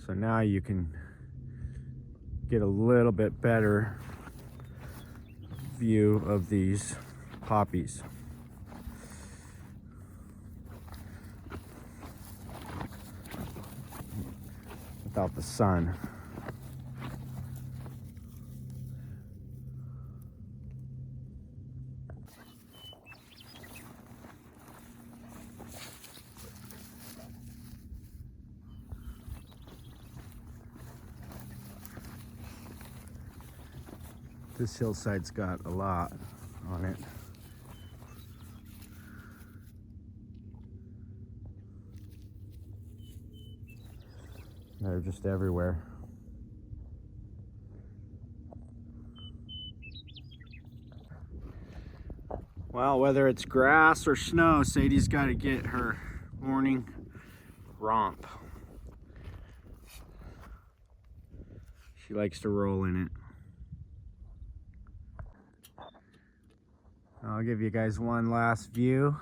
So now you can get a little bit better view of these poppies. Without the sun. This hillside's got a lot on it. They're just everywhere. Well, whether it's grass or snow, Sadie's got to get her morning romp. She likes to roll in it. I'll give you guys one last view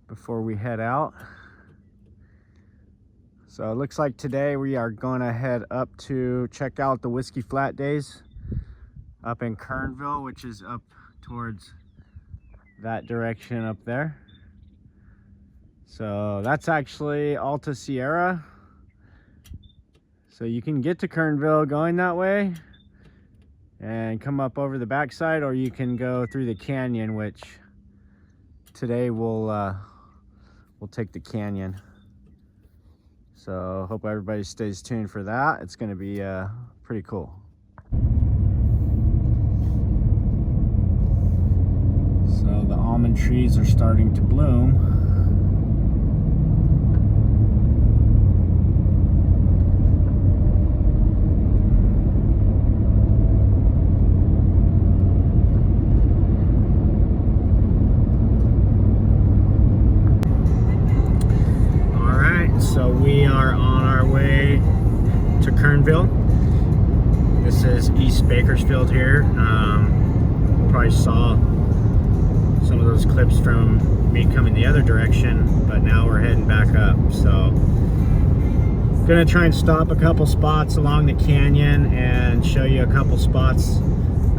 before we head out. So it looks like today we are going to head up to check out the Whiskey Flat Daze up in Kernville, which is up towards that direction up there. So that's actually Alta Sierra. So you can get to Kernville going that way and come up over the backside, or you can go through the canyon, which today we'll take the canyon. So hope everybody stays tuned for that. It's going to be pretty cool. So the almond trees are starting to bloom. So we are on our way to Kernville. This is East Bakersfield here. Probably saw some of those clips from me coming the other direction, but now we're heading back up. So gonna try and stop a couple spots along the canyon and show you a couple spots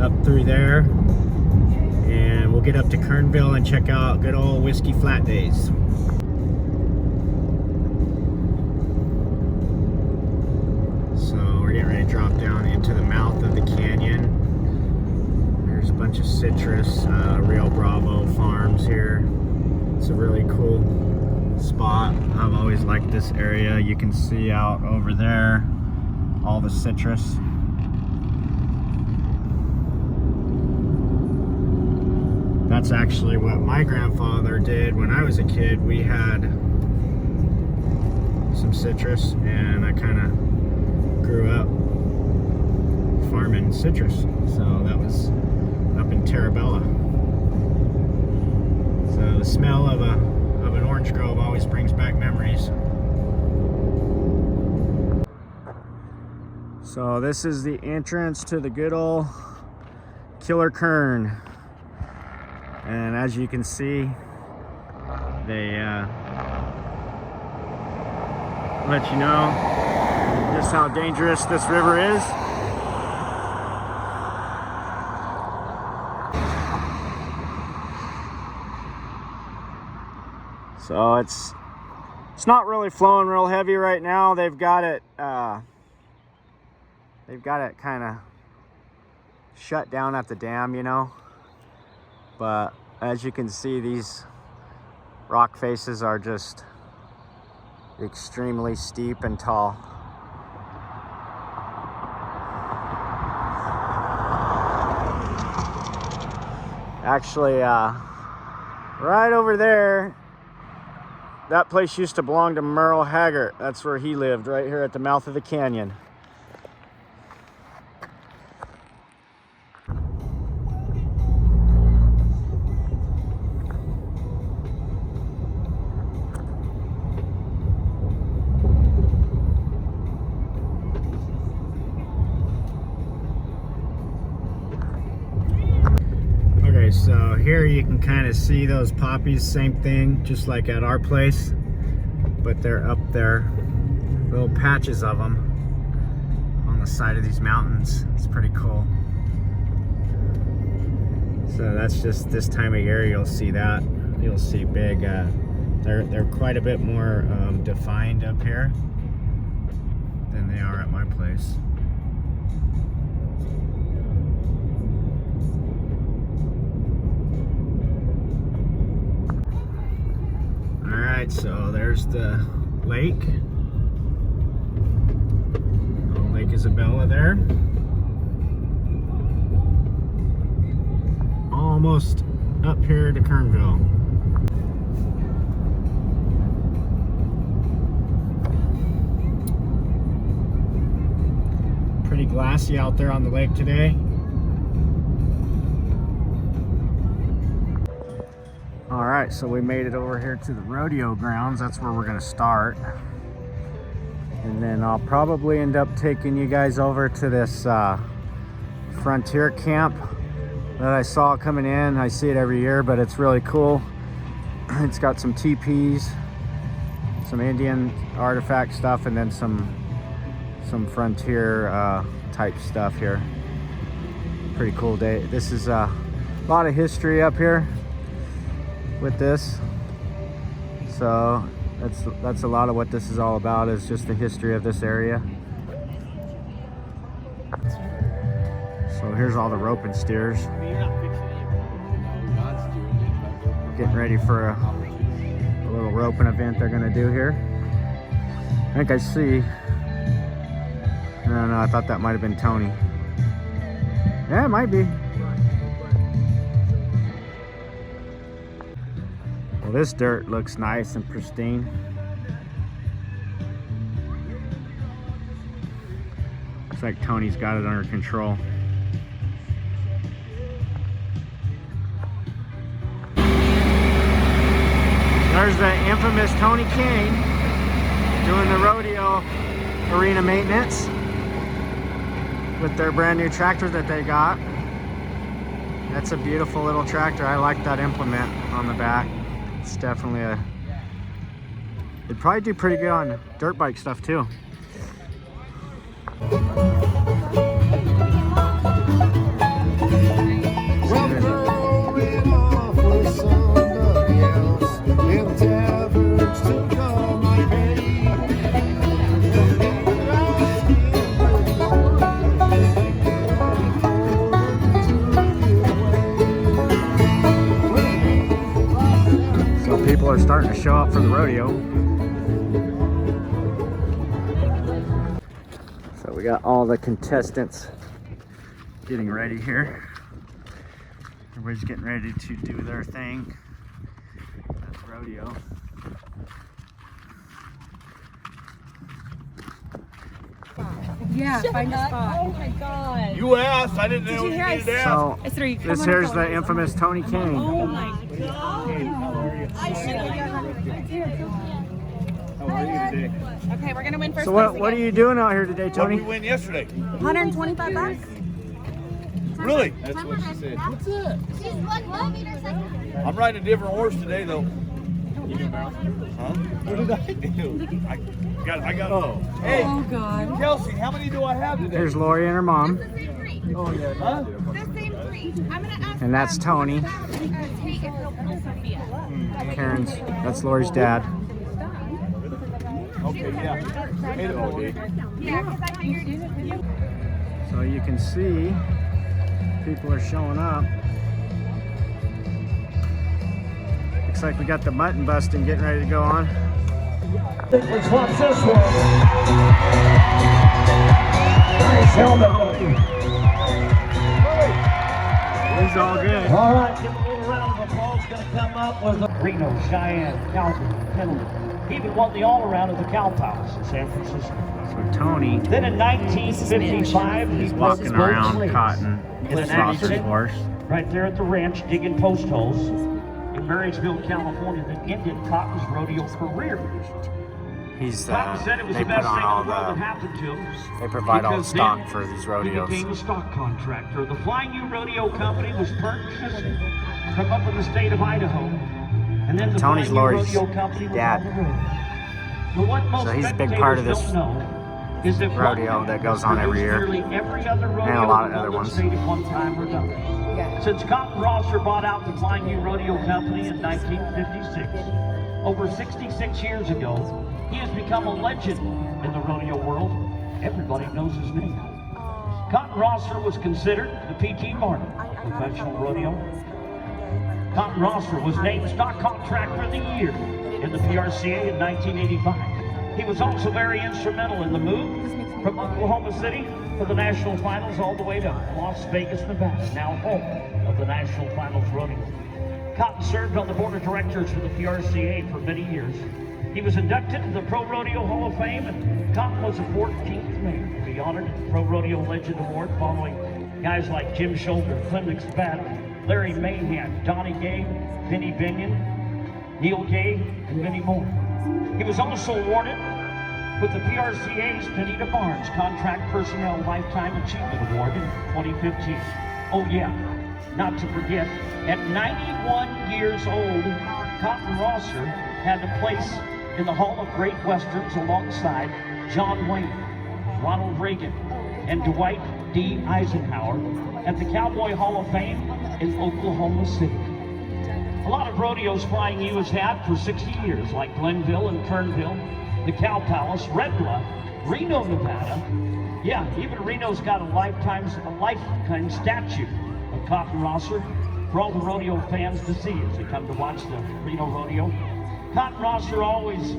up through there. And we'll get up to Kernville and check out good old Whiskey Flat Daze. Drop down into the mouth of the canyon. There's a bunch of citrus, Rio Bravo farms here. It's a really cool spot. I've always liked this area. You can see out over there all the citrus. That's actually what my grandfather did when I was a kid. We had some citrus and I kind of grew up farming citrus, so that was up in Terabella. So the smell of an orange grove always brings back memories. So this is the entrance to the good old Killer Kern, and as you can see, they let you know just how dangerous this river is. So it's not really flowing real heavy right now. They've got it kind of shut down at the dam, you know. But as you can see, these rock faces are just extremely steep and tall. Actually, right over there, that place used to belong to Merle Haggard. That's where he lived, right here at the mouth of the canyon. So here you can kind of see those poppies, same thing, just like at our place, but they're up there little patches of them on the side of these mountains. It's pretty cool. So that's just this time of year you'll see that. You'll see big, they're quite a bit more defined up here than they are at my place. Alright, so there's the lake. Lake Isabella there. Almost up here to Kernville. Pretty glassy out there on the lake today. Alright, so we made it over here to the rodeo grounds. That's where we're going to start. And then I'll probably end up taking you guys over to this frontier camp that I saw coming in. I see it every year, but it's really cool. It's got some teepees, some Indian artifact stuff, and then some frontier type stuff here. Pretty cool day. This is a lot of history up here with this. So that's a lot of what this is all about, is just the history of this area. So here's all the roping steers. Getting ready for a little roping event they're gonna do here. I think I see, no, I thought that might have been Tony. Yeah, it might be. Well, this dirt looks nice and pristine. Looks like Tony's got it under control. There's the infamous Tony King doing the rodeo arena maintenance with their brand new tractor that they got. That's a beautiful little tractor. I like that implement on the back. It's definitely it'd probably do pretty good on dirt bike stuff too. People are starting to show up for the rodeo. So we got all the contestants getting ready here. Everybody's getting ready to do their thing at the rodeo. Yeah, find a spot. Oh my god. You asked, I didn't know you needed to ask. So this here's the infamous Tony King. Oh my god. I should have. How are you today? Okay, we're gonna win first. So what are you doing out here today, What Tony? did we win yesterday? $125. Really? That's what she said. What's that? She's 1 kilometer second. I'm riding a different horse today, though. Huh? What did I do? I got. Oh. Hey, Oh god. Kelsey, how many do I have today? Here's Laurie and her mom. The same 3. Oh yeah. Huh? The same 3. I'm gonna ask. And that's Tony. Tate if he'll pull Sophia. Karen's, that's Laurie's dad. Okay, yeah. Hey, Yeah, because I figured. So you can see people are showing up. Looks like we got the mutton busting getting ready to go on. Let's watch this one. Nice helmet. He's all good. All right, give a little round of applause. Going to come up with Reno, Cheyenne, Calgary, Penland. He even won the all-around at the Cow Palace in San Francisco. So Tony, Then in 1955, he's he walking broke both around slaves cotton in with an Foster's accident horse. right there at the ranch, digging post holes in Marysville, California. That ended Cotton's rodeo career. He's Cotton said it was they the put best on thing all in the world that the, happened to him. they provide all the Because stock then for these He rodeos. became a stock contractor. The Flying U Rodeo Company was purchased from up in the state of Idaho. And then the Tony's Flying U Laurie's Rodeo Company was dad. on the road. But what most So he's a big part of this spectators don't know is that rodeo that goes on every year, nearly every other rodeo and a lot of in the other ones. state at one time or another. Since Cotton Rosser bought out the Flying U Rodeo Company in 1956, over 66 years ago, he has become a legend in the rodeo world. Everybody knows his name. Cotton Rosser was considered the P.T. Barnum of professional rodeo. Cotton Rosser was named Stock Contractor of the Year in the PRCA in 1985. He was also very instrumental in the move from Oklahoma City for the National Finals all the way to Las Vegas, Nevada, now home of the National Finals Rodeo. Cotton served on the board of directors for the PRCA for many years. He was inducted to the Pro Rodeo Hall of Fame, and Cotton was the 14th man to be honored at the Pro Rodeo Legend Award, following guys like Jim Shoulder, Clemens Spat, Larry Mahan, Donnie Gay, Vinnie Binion, Neil Gay, and many more. He was also awarded with the PRCA's Benita Barnes Contract Personnel Lifetime Achievement Award in 2015. Oh yeah, not to forget, at 91 years old, Cotton Rosser had a place in the Hall of Great Westerns alongside John Wayne, Ronald Reagan, and Dwight D. Eisenhower at the Cowboy Hall of Fame in Oklahoma City. A lot of rodeos Flying U has had for 60 years, like Glenville and Kernville, the Cow Palace, Red Bluff, Reno, Nevada. Yeah, even Reno's got a lifetime statue of Cotton Rosser for all the rodeo fans to see as they come to watch the Reno Rodeo. Cotton Rosser always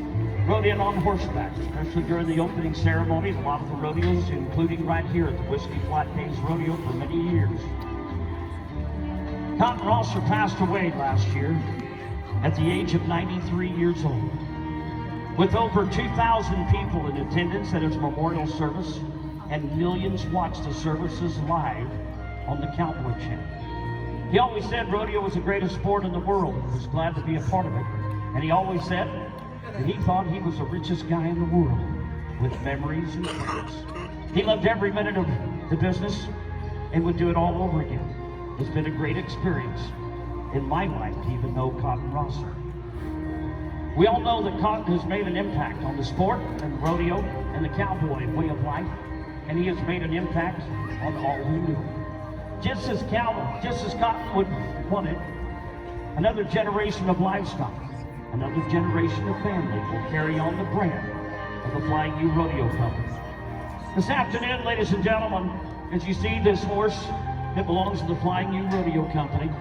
rode in on horseback, especially during the opening ceremonies. A lot of the rodeos, including right here at the Whiskey Flat Daze Rodeo for many years. Cotton Rosser passed away last year at the age of 93 years old. With over 2,000 people in attendance at his memorial service, and millions watched the services live on the Cowboy Channel. He always said rodeo was the greatest sport in the world and was glad to be a part of it. And he always said that he thought he was the richest guy in the world, with memories and friends. He loved every minute of the business and would do it all over again. It's been a great experience in my life to even know Cotton Rosser. We all know that Cotton has made an impact on the sport and rodeo and the cowboy way of life, and he has made an impact on all who knew him. Just as Cotton would want it, another generation of livestock, another generation of family will carry on the brand of the Flying U Rodeo Company. This afternoon, ladies and gentlemen, as you see this horse that belongs to the Flying U Rodeo Company,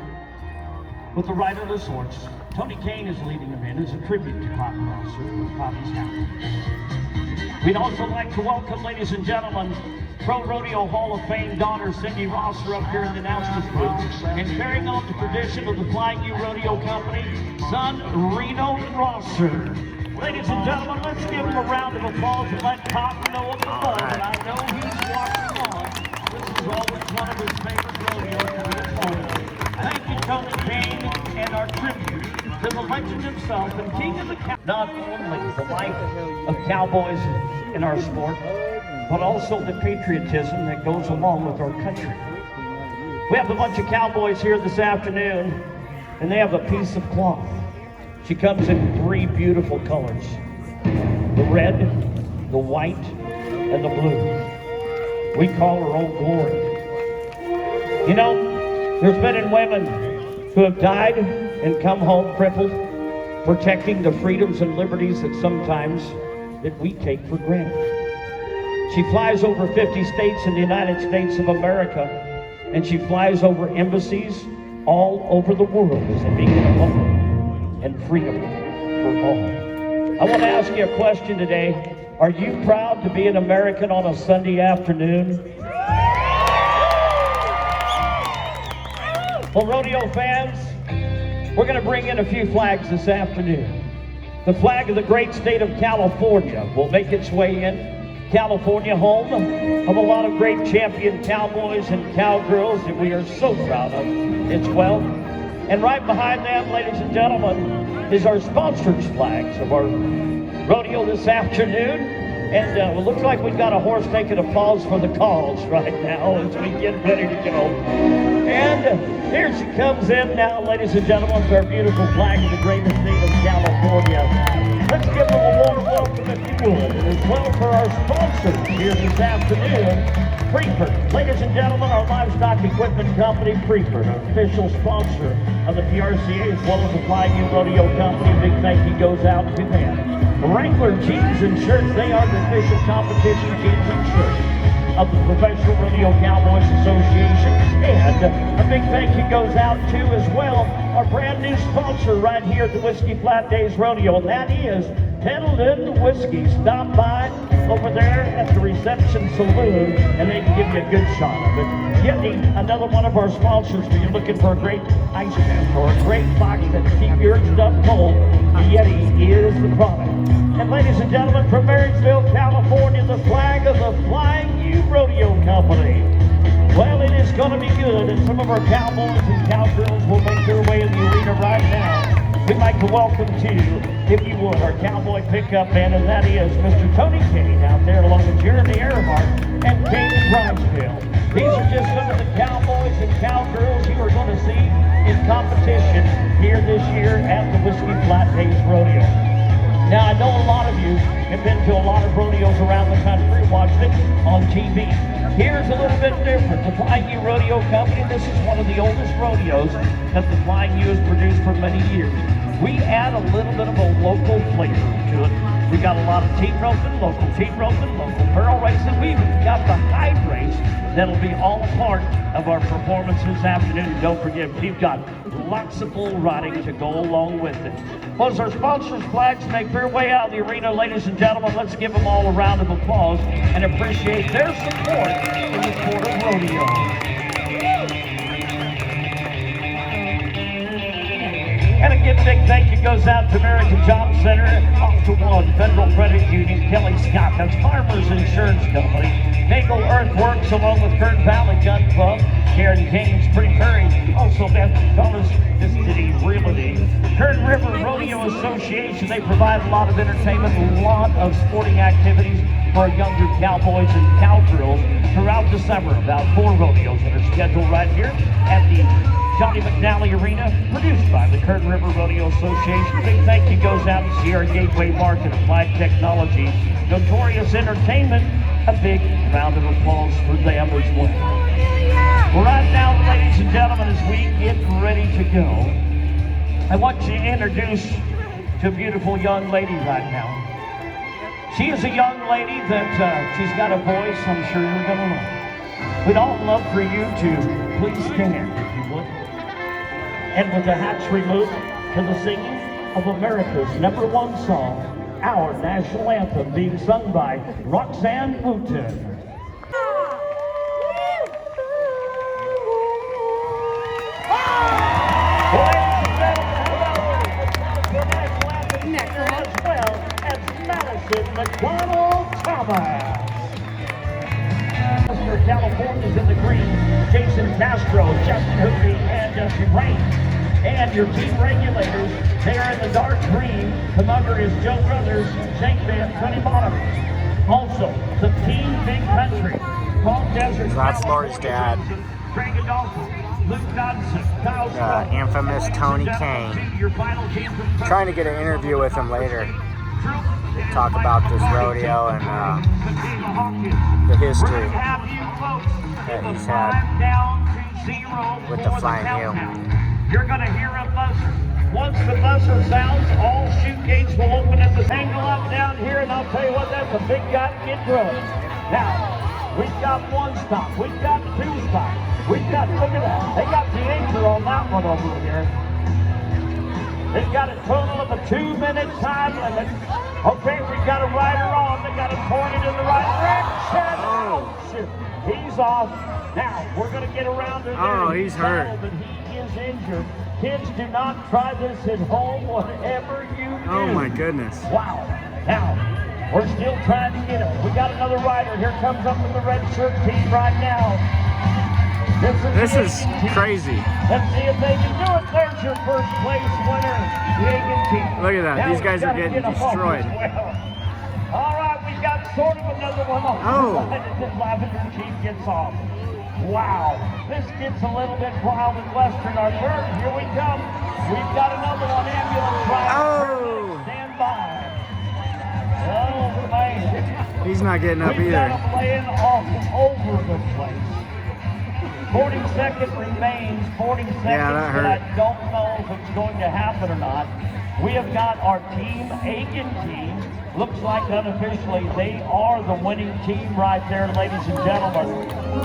with the riderless horse, Tony Kane is leading him in as a tribute to Cotton Rosser with Cotton's hat. We'd also like to welcome, ladies and gentlemen, Pro Rodeo Hall of Fame daughter Cindy Rosser up here in the announcer's booth, and carrying on the tradition of the Flying U Rodeo Company, son Reno Rosser. Ladies and gentlemen, let's give him a round of applause and let Cotton know of the love, and I know he's watching on. This is always one of his favorite rodeos to look forward to. Thank you, Tony Kane, and our tribute to the legend himself and king of the cow. Not only the life of cowboys in our sport, but also the patriotism that goes along with our country. We have a bunch of cowboys here this afternoon, and they have a piece of cloth. She comes in 3 beautiful colors: the red, the white, and the blue. We call her Old Glory. You know, there's men and women who have died and come home crippled, protecting the freedoms and liberties that sometimes that we take for granted. She flies over 50 states in the United States of America, and she flies over embassies all over the world as they begin a moment and freedom for all. I want to ask you a question today. Are you proud to be an American on a Sunday afternoon? Well, rodeo fans, we're going to bring in a few flags this afternoon. The flag of the great state of California will make its way in. California, home of a lot of great champion cowboys and cowgirls that we are so proud of as well. And right behind them, ladies and gentlemen, is our sponsors' flags of our rodeo this afternoon. And it looks like we've got a horse taking a pause for the calls right now as we get ready to go. And here she comes in now, ladies and gentlemen, with our beautiful flag of the greatest state of California. Let's give them a warm welcome if you would. And as well for our sponsors here this afternoon, Preferred. Ladies and gentlemen, our livestock equipment company, Preferred, our official sponsor of the PRCA, as well as the Flying U Rodeo Company. Big thank you goes out to them. Wrangler Jeans and Shirts, they are the official competition jeans and shirts of the Professional Rodeo Cowboys Association. And a big thank you goes out to, as well, our brand new sponsor right here at the Whiskey Flat Daze Rodeo, and that is Pendleton Whiskey. Stop by over there at the reception saloon and they can give you a good shot of it. Yeti, another one of our sponsors, when you're looking for a great ice chest or a great box that keep your stuff cold, Yeti is the product. And ladies and gentlemen, from Marysville, California, the flag of the Flying U Rodeo Company. Well, it is going to be good, and some of our cowboys and cowgirls will make their way in the arena right now. We'd like to welcome to, if you would, our cowboy pickup band, and that is Mr. Tony Kane out there along with Jeremy Earhart and Kate Bridesville. These are just some of the cowboys and cowgirls you are going to see in competition here this year at the Whiskey Flat Daze Rodeo. Now, I know a lot of you have been to a lot of rodeos around the country, watched it on TV. Here's a little bit different. The Flying U Rodeo Company, this is one of the oldest rodeos that the Flying U has produced for many years. We add a little bit of a local flavor to it. We got a lot of team roping, local barrel racing. We even got the hide race that'll be all a part of our performance this afternoon. And don't forget, we've got lots of bull riding to go along with it. Well, as our sponsors' flags make their way out of the arena, ladies and gentlemen, let's give them all a round of applause and appreciate their support in the sport of rodeo. And again, big thank you goes out to American Job Center, Octa One, Federal Credit Union, Kelly Scott, that's Farmers Insurance Company, Nagel Earthworks, along with Kern Valley Gun Club, Karen Gaines, Pretty Curry, also Beth Thomas, This City Realty, Kern River Rodeo Association. They provide a lot of entertainment, a lot of sporting activities for younger cowboys and cowgirls throughout the summer. About 4 rodeos that are scheduled right here at the Johnny McNally Arena, produced by the Kern River Rodeo Association. Big thank you goes out to Sierra Gateway Market, Applied Technology, Notorious Entertainment. A big round of applause for them as well. Right now, ladies and gentlemen, as we get ready to go, I want to introduce to a beautiful young lady right now. She is a young lady that she's got a voice I'm sure you're going to love. We'd all love for you to please stand, if you would. And with the hats removed, to the singing of America's #1 song, our national anthem, being sung by Roxanne Wooten. As well as Madison McDonald Thomas. Mr. California's in the green, Jason Castro, Justin Hoopy, and Justin Rain. And your team regulators, they are in the dark green. The mugger is Joe Brothers, Shake Band, Tony Bottom. Also, the team Big Country, Paul Desert. That's Laurie's dad. Craig Adolfo, Luke Dodson, Kyle Infamous Tony Kane. Trying to get an interview with him later. Talk about this rodeo and the history that he's had with the Flying U. You're going to hear a buzzer. Once the buzzer sounds, all chute gates will open at the angle up down here, and I'll tell you what, that's a big guy to get growing. Now, we've got 1 stop, we've got 2 stops, we've got, look at that, they got the anchor on that one over here. They've got a total of a 2-minute time limit. Okay, we've got a rider on, they got it pointed in the right direction. Oh, shit, he's off. Now, we're going to get around to Oh, he's hurt. But he is injured. Kids, do not try this at home, whatever you do. Oh my goodness. Wow. Now, we're still trying to get him. We got another rider. Here comes up with the red shirt team right now. This is crazy. Let's see if they can do it. There's your first place winner, the Egan team. Look at that. Now These guys are getting destroyed. Well. All right, we've got sort of another one on Oh. the side that this Lavender team gets off. Wow, this gets a little bit wild and western. Our third, here we come. We've got another one, ambulance rider. Oh. Stand by. He's not getting up We've got either. them laying all over the place. 40 seconds remains. 40 seconds, Yeah, that hurt. but I don't know if it's going to happen or not. We have got our team, Aiken team. Looks like unofficially they are the winning team right there, ladies and gentlemen.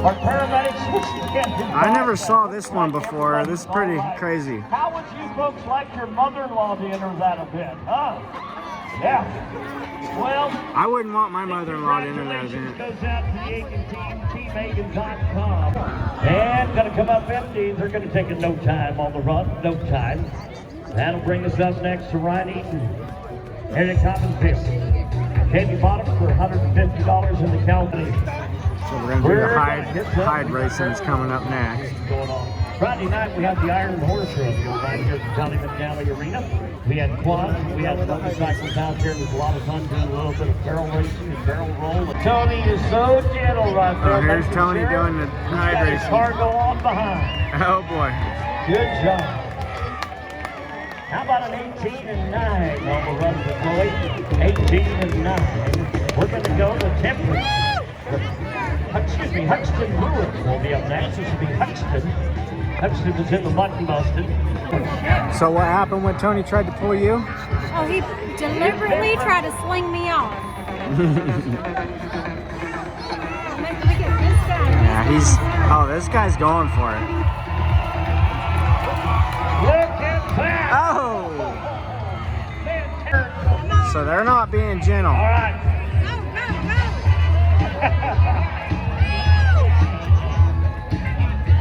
Our paramedics. I never saw this one before. This is pretty crazy. How would you folks like your mother-in-law to enter that event, huh? Yeah. Well, I wouldn't want my mother-in-law to enter that congratulations event. goes out to the Aiken team, teamaiken.com. And going to come up empty. They're going to take a no time on the run, no time. That'll bring us up next to Ryan Eaton. Here they come in fifth. Katie Bottom for $150 in the county. So we're gonna do the hide racing is coming up next. Going on. Friday night we had the Iron Horse Rodeo right here at the Johnny McNally Arena. We had quads, we had motorcycles out there. It was a lot of fun doing a little bit of barrel racing and barrel roll. Tony is so gentle right there. Oh, here's Tony doing the hide His racing. car go on behind. Oh boy. Good job. How about an 18 and 9 on the run for Chloe? 18 and 9. We're going to go to Temple. Huxton Brewer will be up next. This will be Huxton. Huxton was in the Mutton Busted. So what happened when Tony tried to pull you? Oh, he deliberately tried to sling me off. Look at this guy. Yeah, oh, this guy's going for it. Look at that! Oh! So they're not being gentle. All right.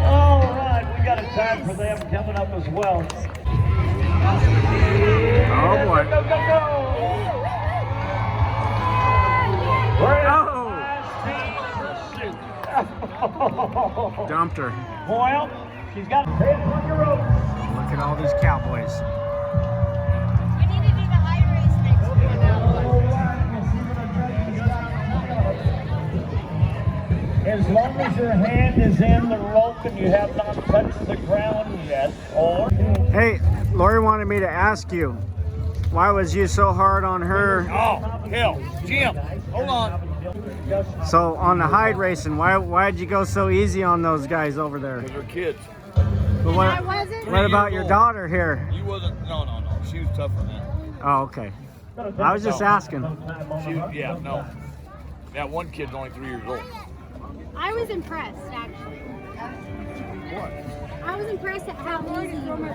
All right, we got a time for them coming up as well. Oh boy. Go, go, go! We're in Oh! Dumped her. Well, she's got head on your rope. Look at all these cowboys. We need to do the high race next year now. As long as your hand is in the rope and you have not touched the ground yet, or... Hey, Laurie wanted me to ask you, why was you so hard on her? Oh, hell. Jim, hold on. So on the hide racing, why'd you go so easy on those guys over there? Because they're kids. But I wasn't. what about your daughter here? You wasn't, no. She was tougher than that. Oh, okay. I was just asking. Yeah, no. That one kid's only 3 years old. I was impressed, actually. I was impressed at how easy you were.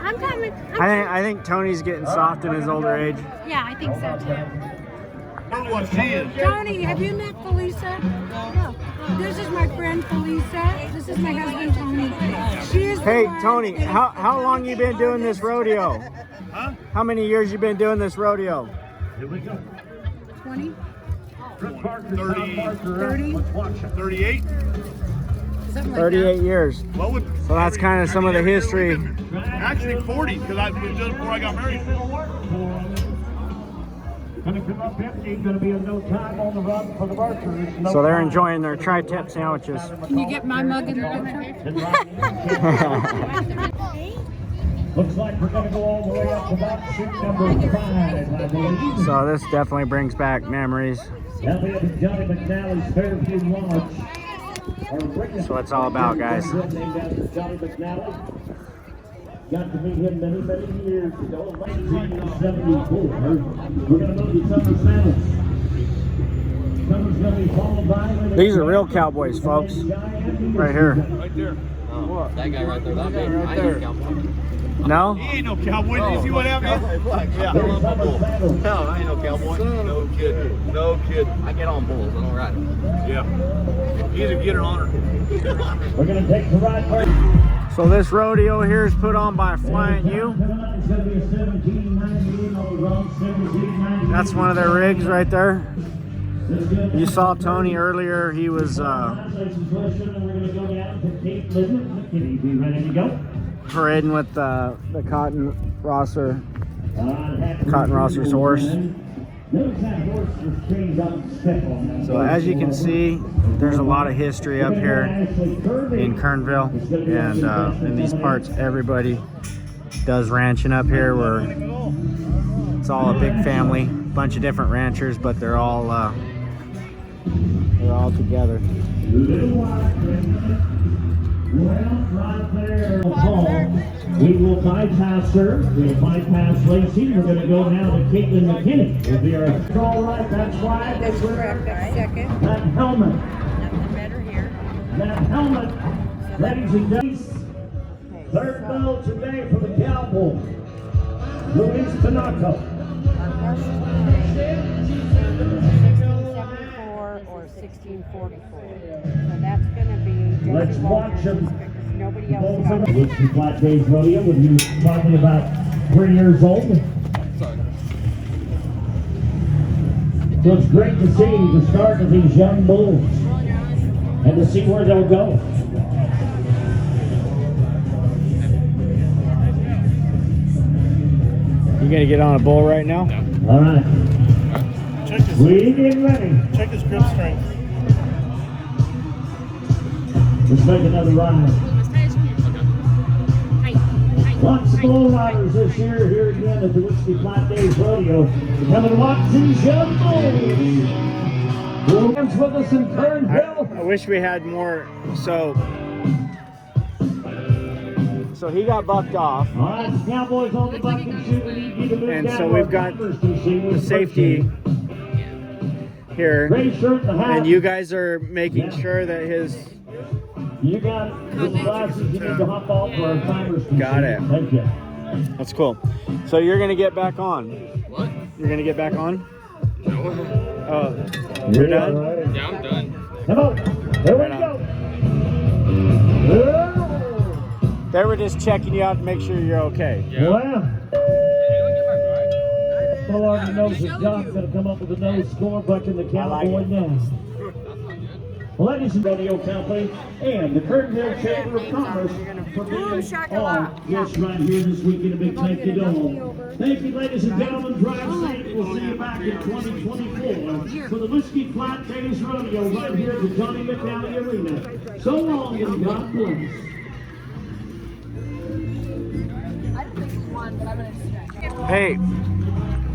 I'm coming. I think Tony's getting soft in his older age. Yeah, I think so too. Know what she is. Tony, have you met Felisa? No. This is my friend Felisa. This is my husband Tony. She is Hey, the one- Tony, how long you been doing this rodeo? Huh? How many years you been doing this rodeo? Here we go. 20? 30, 38? Something like 38 years. What would, So that's kind of some of the history. actually 40, because I was doing it before I got married. Gonna come up empty, gonna be a no time on the run for the markers. No So they're time. enjoying their tri-tip sandwiches. that. Can you get my mug in the picture? Looks like we're gonna go all the way up to about seat number 5, I believe. So this definitely brings back memories. That'll be at Johnny McNally's Fairview Lodge. That's what it's all about, guys. Named after Johnny McNally. Got to meet him many, many years ago. 1974. We're gonna move to Summer Saddles. Summer's gonna be followed by. These are real cowboys, folks. Right here. Right there. That guy right there, that guy right there. No? He ain't no cowboy. Did you see what happened? Yeah, I love my bull. No, I ain't no cowboy. No kid. No kid. I get on bulls, I don't ride them. Yeah. He's a get her on her. We're gonna take the ride first. So this rodeo here is put on by Flying U. That's one of their rigs right there. You saw Tony earlier. He was parading with the Cotton Rosser's horse. So as you can see, there's a lot of history up here in Kernville, and in these parts everybody does ranching up here, where it's all a big family, bunch of different ranchers, but they're all They're all together. Well, right there, Paul. We will bypass her. We'll bypass Lacey. We're going to go now to Caitlin McKinney. Will be our all right. That's right. That's correct. That's second. That helmet. Nothing better here. That helmet. Ladies and gentlemen, third bell today for the Cowboys. Luis Tanaka. 1674 or 1644. So that's going to be Let's watch him. because nobody else got it. Whiskey Flat Daze Rodeo when you were probably about 3 years old. So it's great to see the start of these young bulls and to see where they'll go. You gonna get on a bull right now? All right. Check his, We get ready. check his grip strength. Let's make another run. Lots of bull riders this year here again at the Whiskey Flat Daze Rodeo. Coming to watch these young bulls. Williams with us in Kernville. I wish we had more. So he got bucked off, All right, the Cowboys on the bucket shoot. We need you to move and down so where we've got Bumpers can see the what's safety pushing. here, Gray shirt and the hat. and you guys are making sure that his. You got the glasses. You need to hop off where our timers can Got see. it. Thank you. That's cool. So you're gonna get back on. What? You're gonna get back on. No. Oh, you're Yeah, done. right. Yeah, I'm done. Come on. Here we Right go. They were just checking you out to make sure you're okay. Yeah. Well, Phil already knows that John's going to come up with a no score, bucking the Cowboy down. Well, ladies and Rodeo Company and the Kernville Chamber of Commerce for being on this right here this weekend. A big thank you to all. Thank you, ladies and gentlemen. Drive safe. We'll see you back in 2024 for the Whiskey Flat Daze Rodeo right here at the Johnny McNally Arena. So long and God bless. Hey,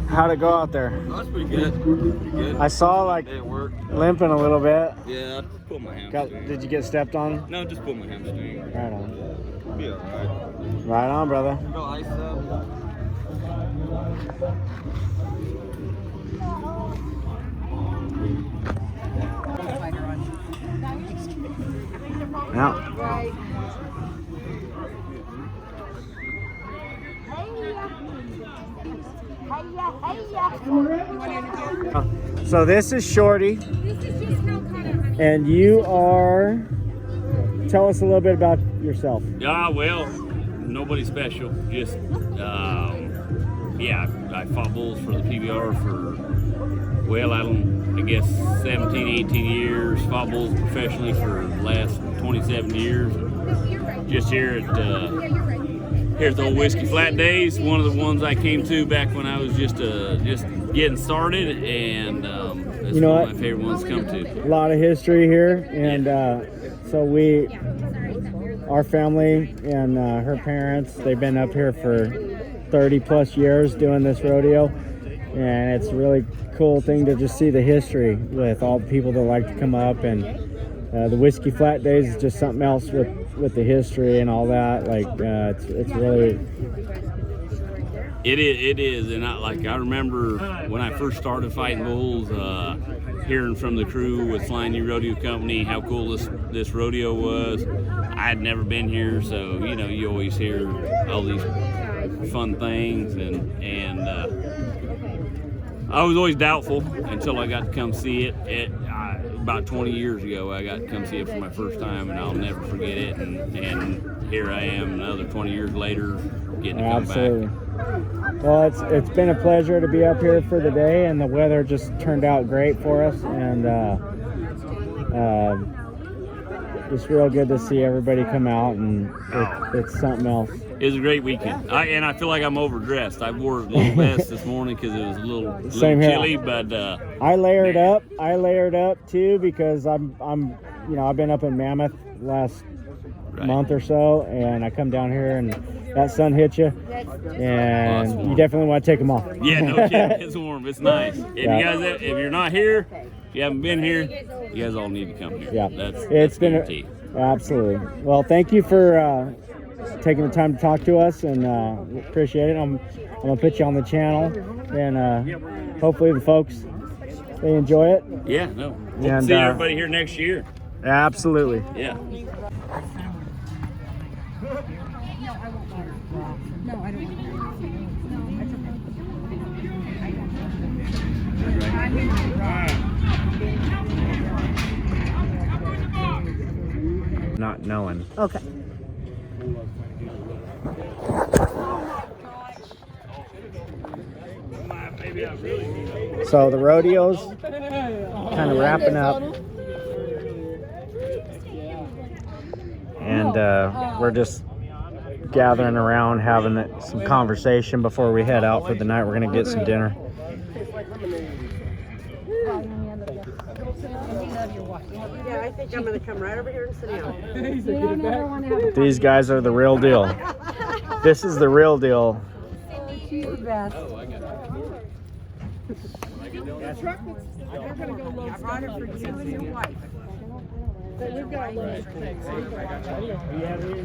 how'd it go out there? Oh, that's pretty good. Pretty good. I saw like It worked. limping a little bit. Yeah, I just pulled my hamstring. Did you get stepped on? No, just pulled my hamstring. Right on. Be alright. Right on, brother. Go ice up. Now, so this is Shorty, and you are. Tell us a little bit about yourself. Yeah, well, nobody special. Just, yeah, I fought bulls for the PBR for, well, I guess 17, 18 years. Fought bulls professionally for the last 27 years. Just here at the old Whiskey Flat Daze, one of the ones I came to back when I was just getting started, and it's You know one what? of my favorite ones to come to. A lot of history here, and so our family and her parents, they've been up here for 30 plus years doing this rodeo, and it's a really cool thing to just see the history with all the people that like to come up, and the Whiskey Flat Daze is just something else with the history and all that. Like it's really. It is, and I remember when I first started fighting bulls, hearing from the crew with Flying U Rodeo Company how cool this rodeo was. I had never been here, so you always hear all these fun things, and I was always doubtful until I got to come see it. About 20 years ago, I got to come see it for my first time, and I'll never forget it. And here I am, another 20 years later, getting to come back. Well, it's been a pleasure to be up here for the day, and the weather just turned out great for us, and it's real good to see everybody come out, and it's something else. It was a great weekend, and I feel like I'm overdressed. I wore a little vest this morning because it was a little Same here. chilly, but I layered up. I layered up too because I'm I've been up in Mammoth last month or so, and I come down here, and that sun hit you, and you definitely want to take them off. Yeah, no kidding. It's warm. It's nice. If you're not here, if you haven't been here, you guys all need to come here. Yeah, that's been absolutely. Well, thank you for taking the time to talk to us, and appreciate it. I'm gonna put you on the channel, and hopefully the folks they enjoy it. Yeah, no. Hope And, to see everybody here next year. Absolutely. Yeah. No, I don't want Not knowing. Okay. So the rodeo's kind of wrapping up, and we're just gathering around, having some conversation before we head out for the night. We're gonna get some dinner. Yeah, I think I'm gonna come right over here and sit down. These guys are the real deal. This is the real deal. She's the best. I brought it for you and your wife. But we've got a little